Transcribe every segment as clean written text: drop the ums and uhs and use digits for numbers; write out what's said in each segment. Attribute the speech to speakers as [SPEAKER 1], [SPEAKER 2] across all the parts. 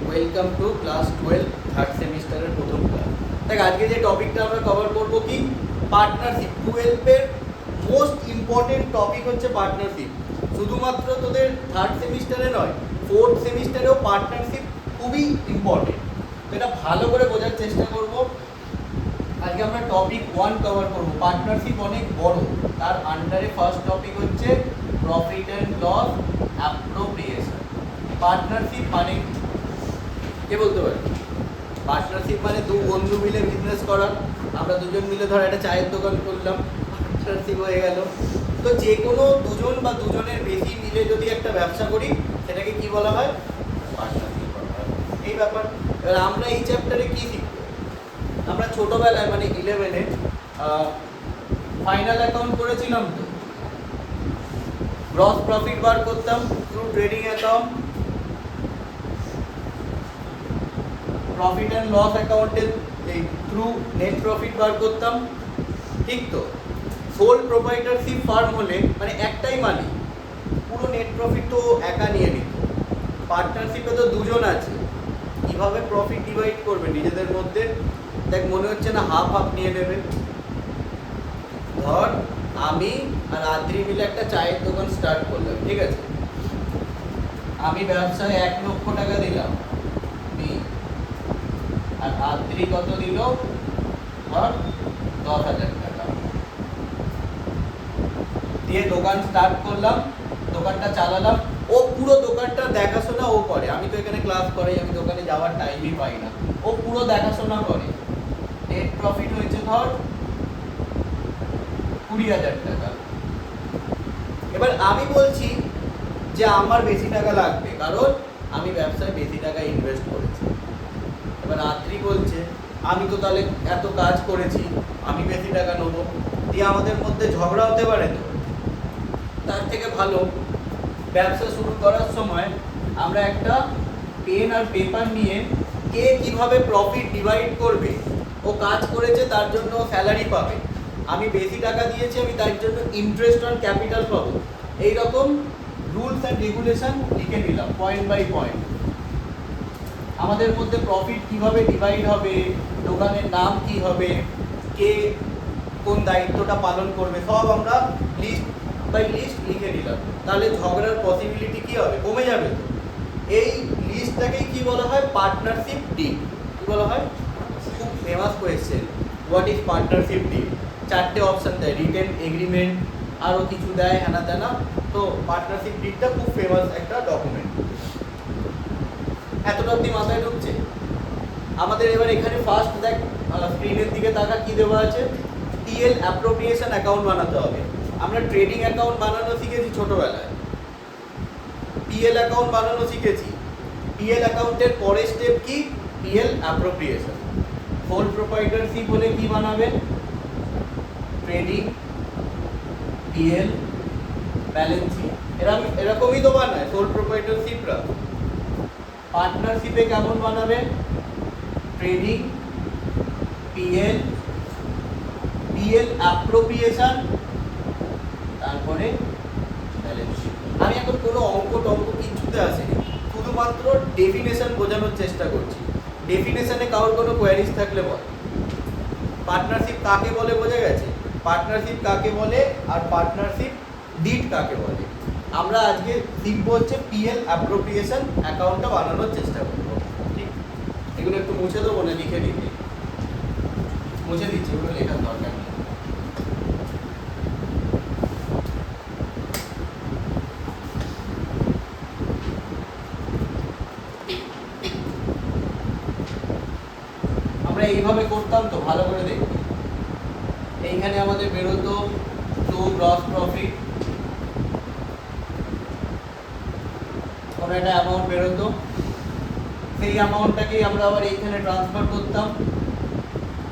[SPEAKER 1] Welcome to class 12 third সেমিস্টারের প্রথম class. দেখ আজকে যে টপিকটা আমরা কভার করব কি পার্টনারশিপ। 12 এর মোস্ট ইম্পর্টেন্ট টপিক হচ্ছে পার্টনারশিপ। শুধুমাত্র তোদের থার্ড সেমিস্টারে নয়, ফোর্থ সেমিস্টারেও পার্টনারশিপ খুবই ইম্পর্টেন্ট। তো এটা ভালো করে বোঝার চেষ্টা করব। আজকে আমরা টপিক 1 কভার করব। পার্টনারশিপ অনেক বড়, তার আন্ডারে ফার্স্ট টপিক হচ্ছে profit and loss appropriation. Partnership মানে কে বলতে পারে? পার্টনারশিপ মানে দু বন্ধু মিলে বিজনেস করা। আমরা দুজন মিলে ধর একটা চায়ের দোকান করলাম, পার্টনারশিপ হয়ে গেল। তো যে কোনো দুজন বা দুজনের বেশি মিলে যদি একটা ব্যবসা করি সেটাকে কি বলা হয়? পার্টনারশিপ বলা হয়। এই ব্যাপার। এবার আমরা এই চ্যাপ্টারে কি শিখব? আমরা ছোটবেলায় মানে 11-এ ফাইনাল অ্যাকাউন্ট করেছিলাম, তো গ্রস প্রফিট বার করতাম through trading account, profit and loss অ্যাকাউন্টে এই থ্রু নেট প্রফিট বার করতাম, ঠিক তো? সোল প্রোপ্রাইটারশিপ ফার্ম হলে মানে একটাই মালিক, পুরো নেট প্রফিট তো একা নিয়ে নিত। পার্টনারশিপে তো দুজন আছে, কীভাবে প্রফিট ডিভাইড করবে নিজেদের মধ্যে? দেখ মনে হচ্ছে না হাফ হাফ নিয়ে নেবে। ধর আমি আর আদ্রি মিলে একটা চায়ের দোকান স্টার্ট করলাম, ঠিক আছে? আমি ব্যবসায় 1 লক্ষ টাকা দিলাম, আর আদ্রি কত দিল? ধর 10,000 টাকা দিয়ে দোকান স্টার্ট করলাম, দোকানটা চালালাম। ও পুরো দোকানটা দেখাশোনা ও করে। আমি তো এখানে ক্লাস করাই, আমি দোকানে যাওয়ার টাইমই পাই না। ও পুরো দেখাশোনা করে। নেট প্রফিট হয়েছে ধর 20,000 টাকা। এবার আমি বলছি যে আমার বেশি টাকা লাগবে, কারণ আমি ব্যবসায় বেশি টাকা ইনভেস্ট করেছি। এবার আদ্রি বলছে আমি তো তাহলে এত কাজ করেছি, আমি বেশি টাকা নেবো। দিয়ে আমাদের মধ্যে ঝগড়া হতে পারে। তো তার থেকে ভালো ব্যবসা শুরু করার সময় আমরা একটা পেন আর পেপার নিয়ে কে কিভাবে প্রফিট ডিভাইড করবে, ও কাজ করেছে তার জন্য স্যালারি পাবে, আমি বেশি টাকা দিয়েছি আমি তার জন্য ইন্টারেস্ট অন ক্যাপিটাল পাবো, এইরকম রুলস অ্যান্ড রেগুলেশন লিখে নিলাম পয়েন্ট বাই পয়েন্ট। আমাদের মধ্যে প্রফিট কিভাবে ডিভাইড হবে, দোকানের নাম কি হবে, কে কোন দায়িত্বটা পালন করবে, সব আমরা লিস্ট বাই লিস্ট লিখে নিলাম। তাহলে ঝগড়ার পসিবিলিটি কি হবে? কমে যাবে। তো এই লিস্টটাকেই কি বলা হয়? Partnership deal. কি বলা হয়? খুব famous question, what is partnership deal? 4টে অপশন দেয়, রিটেন এগ্রিমেন্ট, আরও কিছু দেয় হ্যানা তেনা। তো পার্টনারশিপ ডিলটা খুব ফেমাস একটা ডকুমেন্ট। এতটা অব্দি মাথায় ঢুকছে? আমাদের এবার এখানে ফার্স্ট দেখ, স্ক্রিনের দিকে তাকা, কি দেওয়া আছে? টিএল অ্যাপ্রোপ্রিয়েশন অ্যাকাউন্ট বানাতে হবে। আমরা ট্রেডিং অ্যাকাউন্ট বানানো শিখেছি ছোটবেলায়, পিএল অ্যাকাউন্ট বানানো শিখেছি। পিএল অ্যাকাউন্টের পরের স্টেপ কি? PL appropriation. সোল প্রোপ্রাইটারশিপ হলে কি বানাবে? Trading, PL, balance sheet. এরকমই তো বানায় সোল প্রোপ্রাইটারশিপরা। পার্টনারশিপে কেমন বানাবে? ট্রেডিং, পিএল, পিএল অ্যাপ্রোপ্রিয়েশন, তারপরে ব্যালেন্স শিট। আমি এখন কোনো অঙ্ক টঙ্ক কিছুতে আসিনি, শুধুমাত্র ডেফিনেশন বোঝানোর চেষ্টা করছি। ডেফিনেশনে কারোর কোনো কোয়ারিজ থাকলে বল। পার্টনারশিপ কাকে বলে বোঝা গেছে? পার্টনারশিপ কাকে বলে আর পার্টনারশিপ ডিড কাকে বলে আমরা আজকে শিখব হচ্ছে পিএল অ্যাপ্রোপ্রিয়েশন অ্যাকাউন্টটা বানানোর চেষ্টা করবো। ঠিক, এগুলো একটু মুছে দেবো না? লিখে দিতে মুছে দিচ্ছি, এগুলো লেখার দরকার নেই। আমরা এইভাবে করতাম, তো ভালো করে দেখি। এইখানে আমাদের বেরোতো টু গ্রস প্রফিট, কোনো একটা অ্যামাউন্ট বেরোতো, সেই অ্যামাউন্টটাকেই আমরা আবার এইখানে ট্রান্সফার করতাম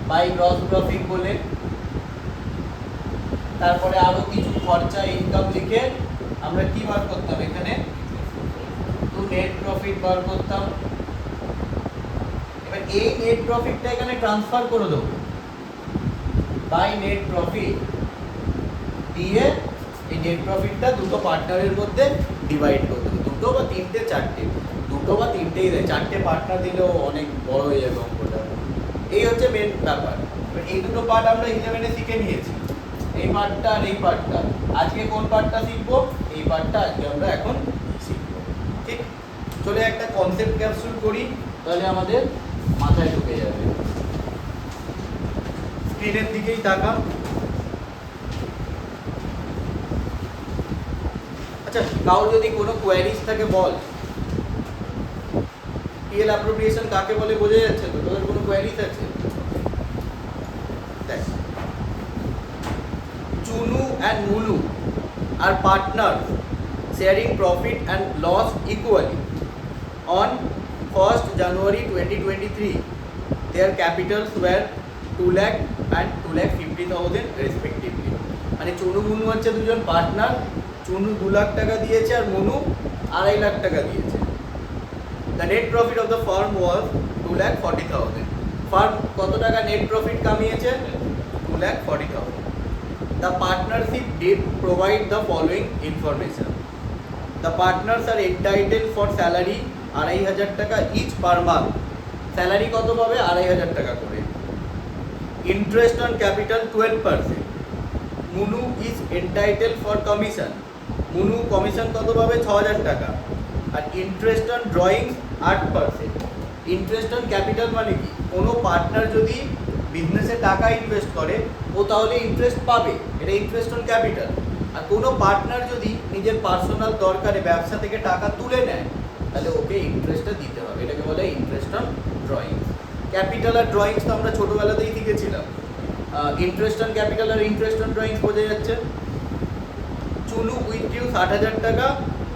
[SPEAKER 1] বাই গ্রস প্রফিট বলে। তারপরে আরো কিছু খরচা ইনকাম লিখে আমরা কি বার করতাম? এখানে টু নেট প্রফিট বার করতাম। এবার এই নেট প্রফিটটা এখানে ট্রান্সফার করে দেবো বাই নেট প্রফিট দিয়ে এই নেট প্রফিটটা দুটো পার্টনারের মধ্যে ডিভাইড করতে হবে। দুটো বা তিনটে চারটে, দুটো বা তিনটেই দেয়, চারটে পার্টনার দিলেও অনেক বড় হয়ে যাবে অঙ্কটা। এই হচ্ছে মেন ব্যাপার। এবার এই দুটো পার্ট আমরা 11-এ শিখে নিয়েছি, এই পার্টটা আর এই পার্টটা। আজকে কোন পার্টটা শিখবো? এই পার্টটা আজকে আমরা এখন শিখবো। ঠিক, চলে একটা কনসেপ্ট ক্যাপসুল করি, তাহলে আমাদের মাথায় ঢুকে যাবে। স্ক্রিনের দিকেই তাকা। আচ্ছা, কারোর যদি কোনো কোয়ারিজ থাকে বল। পিএল অ্যাপ্রোপ্রিয়েশন কাকে বলে বোঝা যাচ্ছে তো? তোদের কোনো কোয়ারিজ আছে? দেখ, Chunu and Mulu are partners sharing profit and loss equally. On 1st January 2023, their capitals were 2 lakh and 2,50,000 respectively. মানে চুনু মুনু হচ্ছে দুজন পার্টনার। চুনু 2 লাখ টাকা দিয়েছে আর মুনু 2.5 লাখ টাকা দিয়েছে। The net profit of the firm was 2,40,000. Farm কত টাকা net profit কামিয়েছে? 2,40,000. The partnership did provide the following information. The partners are entitled for salary 2,500 টাকা each per month. স্যালারি কত পাবে? 2,500 টাকা করে। Interest on capital 12%. Munu is entitled for commission. Munu commission কত পাবে? 6,000 টাকা। আর interest on drawings 8%। Interest on capital মানে কি? কোনো পার্টনার যদি বিজনেসে টাকা ইনভেস্ট করে ও তাহলে ইন্টারেস্ট পাবে, এটা ইন্টারেস্ট অন ক্যাপিটাল। আর কোনো পার্টনার যদি নিজের পার্সোনাল দরকারে ব্যবসা থেকে টাকা তুলে নেয় তাহলে ওকে ইন্টারেস্টটা দিতে হবে, এটাকে বলে ইন্টারেস্ট অন ড্রয়িংস। ক্যাপিটাল আর ড্রয়িংস তো আমরা ছোটোবেলাতেই শিখেছিলাম। ইন্টারেস্ট অন ক্যাপিটাল আর ইন্টারেস্ট অন ড্রয়িংস বোঝা যাচ্ছে। চুনু উইথড্রিউ 60,000 টাকা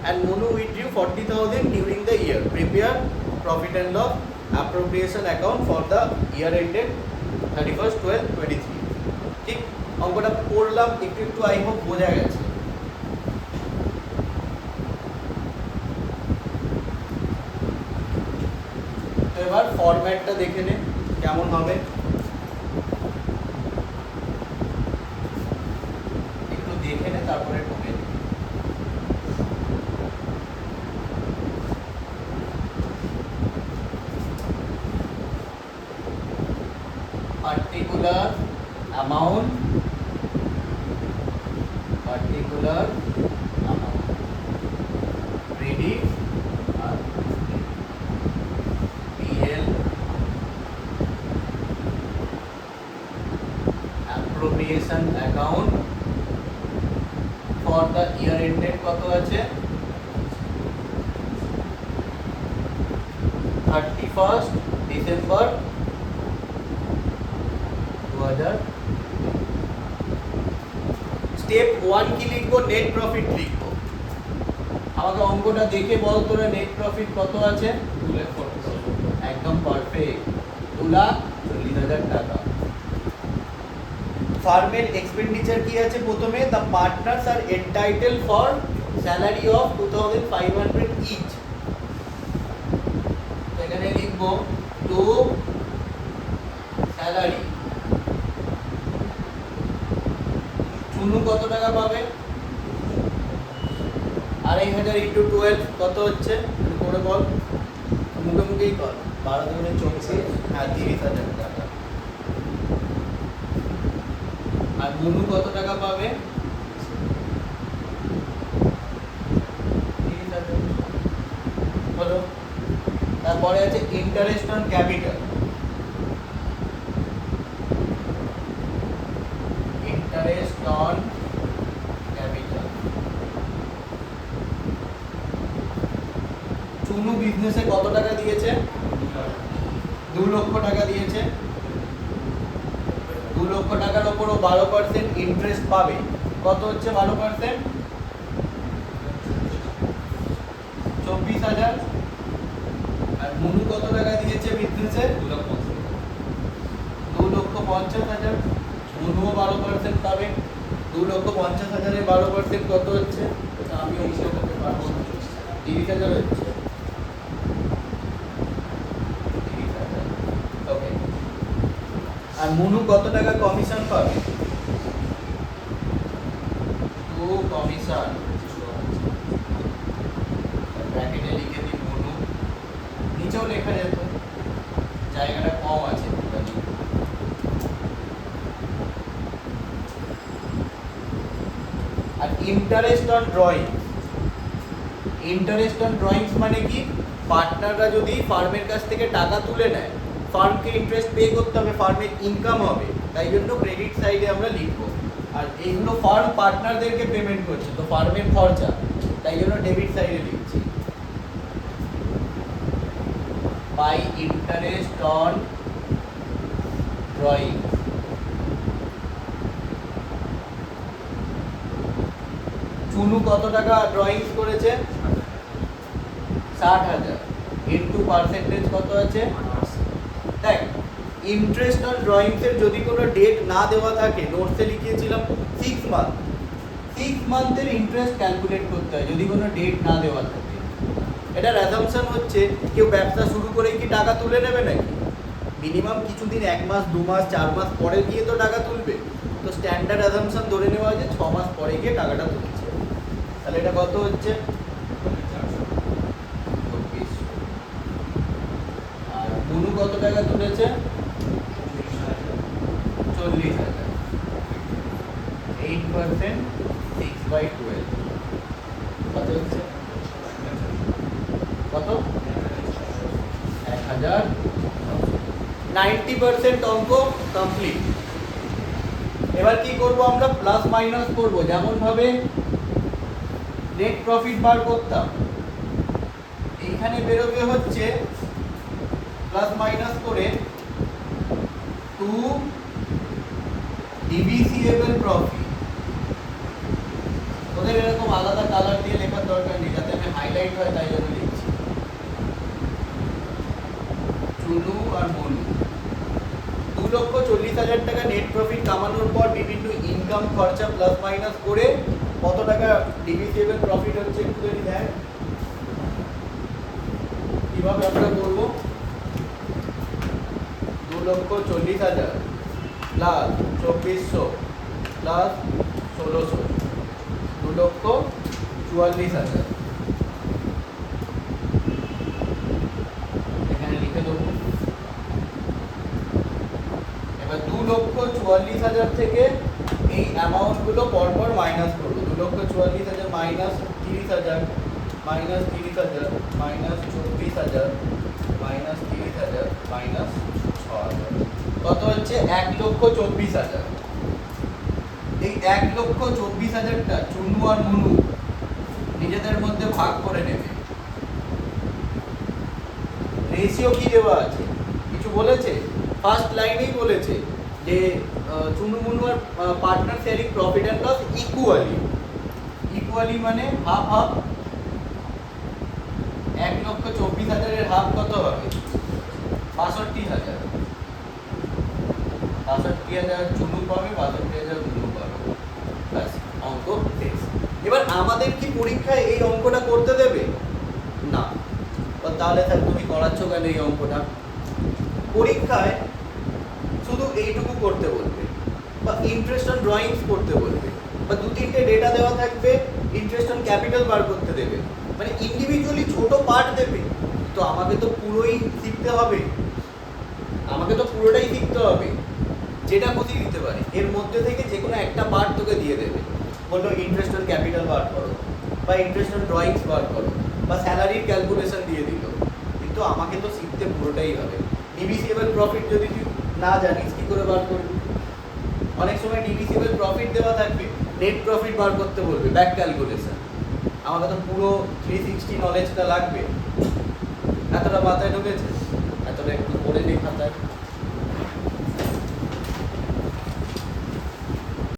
[SPEAKER 1] and Munu withdrew 40,000 during the year. Prepare profit and loss appropriation account for the year ended 31st/12/23. ঠিক, অঙ্কটা পড়লাম একটু একটু, আই হোপ বোঝা গেছে। তো এবার ফরম্যাটটা দেখে নে কেমন হবে, একটু দেখে নে তারপরে ঢুকে নে। particular amount credit PL appropriation account for the year ended কত আছে? 31st December 2000। স্টেপ 1 কি লিখবো? নেট প্রফিট লিখবো। আমাকে অঙ্কটা দেখে বল তোরা নেট প্রফিট কত আছে? 2,40,000। একদম পারফেক্ট, 2,40,000 টাকা। ফার্মের এক্সপেন্ডিচার কি আছে প্রথমে? The partners are entitled for salary of 2,500 each. এখানে লিখবো টু স্যালারি। চুনু কত টাকা পাবে? 2,500 ইন্টু 12 কত হচ্ছে? করে বল, মুখে মুখেই কর। 12×4 হ্যাঁ 30,000 টাকা। আর মুনু কত টাকা পাবে? 30,000 হলো। তারপরে আছে interest on capital. Interest on capital. Chunu বিজনেসে কত টাকা দিয়েছে? 2 লক্ষ টাকা দিয়েছে। 2 লক্ষ টাকার ওপরও 12% ইন্টারেস্ট পাবে। কত হচ্ছে 12%? 24,000। আর মুনু কত টাকা দিয়েছে বিজনেসে? 2,50,000। মুনুও 12% পাবে। 2,50,000 এর 12% কত হচ্ছে? আমি অঙ্ক করতে পারবো না। 30,000 হচ্ছে। 30,000। ওকে। আর মুনু কত টাকা কমিশন পাবে? 2 কমিশন। ব্র্যাকেটে লিখে দিই মুনু এখানেও লেখা যেত, জায়গাটা কম আছে। আর interest on drawing, interest on drawings মানে কি, পার্টনাররা যদি ফার্মের কাছ থেকে টাকা তুলে নেয়, ফার্মকে ইন্টারেস্ট পে করতে হবে, ফার্মের ইনকাম হবে, তাই জন্য ক্রেডিট সাইডে আমরা লিখবো। আর এইগুলো ফার্ম পার্টনারদেরকে পেমেন্ট করছে, তো ফার্মের খরচা, তাই জন্য ডেবিট সাইডে লিখছি। By interest on drawing. Chunu কত টাকা ড্রয়িংস করেছে? 60,000 ইন্টু পার্সেন্টেজ কত আছে? দেখ, ইন্টারেস্ট অন ড্রয়িংসের যদি কোনো ডেট না দেওয়া থাকে, নোটসে লিখিয়েছিলাম 6 মান্থ, 6 মান্থের ইন্টারেস্ট ক্যালকুলেট করতে হয় যদি কোনো ডেট না দেওয়া থাকে। এটার অ্যাজাম্পশন হচ্ছে কেউ ব্যবসা শুরু করেই কি টাকা তুলে নেবে নাকি? মিনিমাম কিছুদিন, 1 মাস 2 মাস 4 মাস পরে গিয়ে তো টাকা তুলবে। তো স্ট্যান্ডার্ড অ্যাজাম্পশন ধরে নেওয়া হয় যে 6 মাস পরে গিয়ে টাকাটা তুলছে। তাহলে এটা কত হচ্ছে? আর বুনু কত টাকা তুলেছে? 40,000। 8% 6/12 কত হচ্ছে? কত? 1000। 90% অঙ্ক কমপ্লিট। এবার কি করব আমরা? প্লাস মাইনাস করব, যেমন ভাবে নেট প্রফিট বার করতাম, এইখানে বেরোবে হচ্ছে প্লাস মাইনাস করে 2 ডিভিসিয়েবল প্রফিট। ওদের এরকম আলাদা কালার দিয়ে লেখার দরকার নেই, যাতে আমি হাইলাইট হয় তাই জন্য লিখছি। চুনু আর মনু 2,40,000 টাকা নেট প্রফিট কামানোর পর বিভিন্ন ইনকাম খরচা প্লাস মাইনাস করে কত টাকা ডিভিসিয়েবল প্রফিট হচ্ছে একটু যদি দেখ। কিভাবে আমরা করবো? 2,40,000 প্লাস 2,400 প্লাস 1,600, 2,44,000 এখানে লিখে দেবো। এবার 2,44,000 থেকে এই অ্যামাউন্টগুলো পরপর মাইনাস করবো। 2,44,000 minus 30,000 minus 30,000 minus 24,000 minus 30,000 minus 6,000 কত হচ্ছে? 1,24,000। এই 1,24,000টা চুনু আর মুনু নিজেদের মধ্যে ভাগ করে নেবে। রেশিও কি দেওয়া আছে? কিছু বলেছে? ফার্স্ট লাইনেই বলেছে যে চুনু মুনু আর partner sharing profit and loss equally. Equally মানে হাফ হাফ। 1,24,000 এর হাফ কত হবে? 62,000। 62,000 চুনু পাবে, 62,000 মুনু পাবে। ব্যাস, অঙ্ক শেষ। এবার আমাদের কি পরীক্ষায় এই অঙ্কটা করতে দেবে? না। তাহলে স্যার তুমি করাচ্ছ কেন এই অঙ্কটা? পরীক্ষায় শুধু এইটুকু করতে বলবে, বা ইন্টারেস্ট অন ড্রয়িংস করতে বলবে, বা 2-3টে ডেটা দেওয়া থাকবে, ইন্টারেস্ট অন ক্যাপিটাল বার করতে দেবে, মানে ইন্ডিভিজুয়ালি ছোট পার্ট দেবে। তো আমাকে তো পুরোই শিখতে হবে, আমাকে তো পুরোটাই শিখতে হবে। যেটা খুশি দিতে পারে, এর মধ্যে থেকে যে কোনো একটা পার্ট তোকে দিয়ে দেবে, বললো ইন্টারেস্ট অন ক্যাপিটাল বার করো, বা ইন্টারেস্ট অন ড্রয়িংস বার করো, বা স্যালারির ক্যালকুলেশন দিয়ে দিল। কিন্তু আমাকে তো শিখতে পুরোটাই হবে। ডিভিসিয়েবল প্রফিট যদি তুই না জানিস কি করে বার করবি? অনেক সময় ডিভিসিয়েবল প্রফিট দেওয়া থাকবে, নেট প্রফিট বার করতে বলবে, ব্যাক ক্যালকুলেশন। আমাকে তো পুরো 360 নলেজটা লাগবে। এতটা মাথায় ঢুকেছে?